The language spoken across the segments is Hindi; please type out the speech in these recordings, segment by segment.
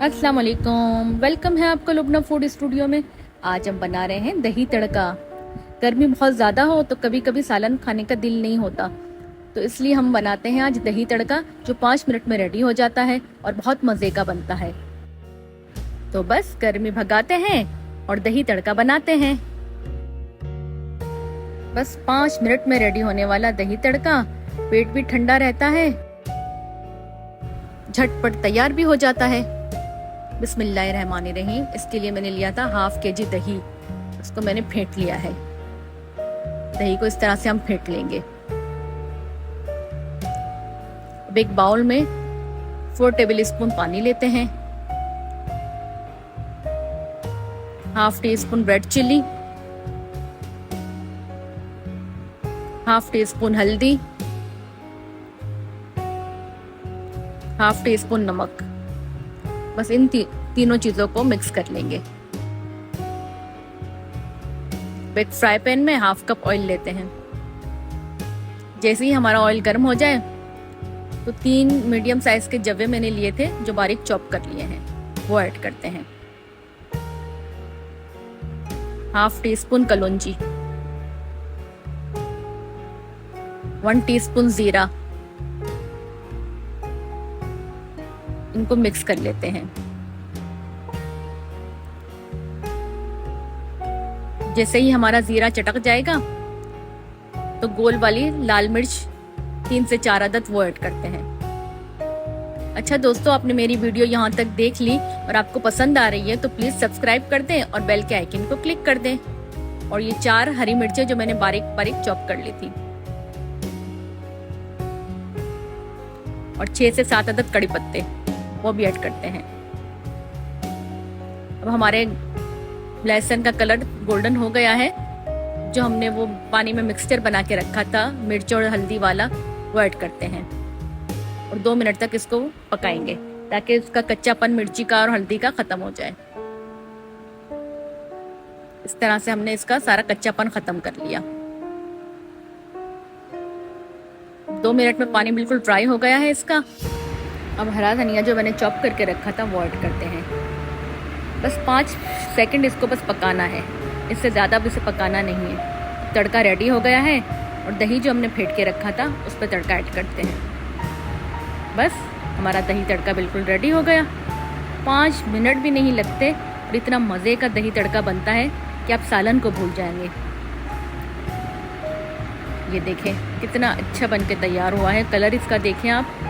अस्सलाम वालेकुम, वेलकम है आपका लुबना फूड स्टूडियो में। आज हम बना रहे हैं दही तड़का। गर्मी बहुत ज़्यादा हो तो कभी कभी सालन खाने का दिल नहीं होता, तो इसलिए हम बनाते हैं आज दही तड़का, जो 5 मिनट में रेडी हो जाता है और बहुत मज़े का बनता है। तो बस गर्मी भगाते हैं और दही तड़का बनाते हैं। बस 5 मिनट में रेडी होने वाला दही तड़का, पेट भी ठंडा रहता है, झटपट तैयार भी हो जाता है। बिस्मिल्लाहिर्रहमानिर्रहीम। इसके लिए मैंने लिया था ½ kg दही, उसको मैंने फेंट लिया है। दही को इस तरह से हम फेंट लेंगे। अब एक बाउल में 4 टेबल स्पून पानी लेते हैं, ½ टीस्पून रेड चिली, ½ टीस्पून हल्दी, ½ टीस्पून नमक। बस इन तीनों चीजों को मिक्स कर लेंगे। एक फ्राई पैन में ½ कप ऑयल लेते हैं। जैसे ही हमारा ऑयल गर्म हो जाए तो 3 मीडियम साइज के जवे मैंने लिए थे, जो बारीक चॉप कर लिए हैं, वो ऐड करते हैं। ½ टीस्पून कलौंजी, 1 टीस्पून जीरा, इनको मिक्स कर लेते हैं। जैसे ही हमारा जीरा चटक जाएगा तो गोल वाली लाल मिर्च 3 से 4 अदद वो ऐड करते हैं। अच्छा दोस्तों, आपने मेरी वीडियो यहाँ तक देख ली और आपको पसंद आ रही है तो प्लीज सब्सक्राइब कर दें और बेल के आइकन को क्लिक कर दें। और ये 4 हरी मिर्चें जो मैंने बारीक बारीक चॉप कर ली थी, और 6 से 7 अदद कड़ी पत्ते, वो भी ऐड करते हैं। अब हमारे लहसुन का कलर गोल्डन हो गया है। जो हमने वो पानी में मिक्सचर बना के रखा था मिर्च और हल्दी वाला, वो ऐड करते हैं और 2 मिनट तक इसको पकाएंगे, ताकि इसका कच्चापन मिर्ची का और हल्दी का खत्म हो जाए। इस तरह से हमने इसका सारा कच्चापन खत्म कर लिया। 2 मिनट में पानी बिल्कुल ड्राई हो गया है इसका। अब हरा धनिया जो मैंने चॉप करके रखा था वो ऐड करते हैं। बस 5 सेकंड इसको बस पकाना है, इससे ज़्यादा भी इसे पकाना नहीं है। तड़का रेडी हो गया है और दही जो हमने फेंट के रखा था उस पर तड़का ऐड करते हैं। बस हमारा दही तड़का बिल्कुल रेडी हो गया। 5 मिनट भी नहीं लगते और इतना मज़े का दही तड़का बनता है कि आप सालन को भूल जाएंगे। ये देखें कितना अच्छा बन के तैयार हुआ है। कलर इसका देखें आप।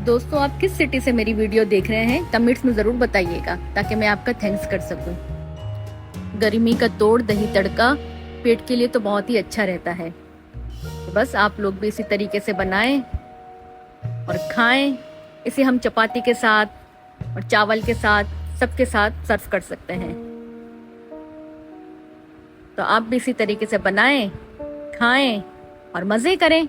दोस्तों, आप किस सिटी से मेरी वीडियो देख रहे हैं कमेंट्स में ज़रूर बताइएगा, ताकि मैं आपका थैंक्स कर सकूं। गर्मी का तोड़ दही तड़का पेट के लिए तो बहुत ही अच्छा रहता है। तो बस आप लोग भी इसी तरीके से बनाएं और खाएं। इसे हम चपाती के साथ और चावल के साथ, सबके साथ सर्व कर सकते हैं। तो आप भी इसी तरीके से बनाएं, खाएं और मज़े करें।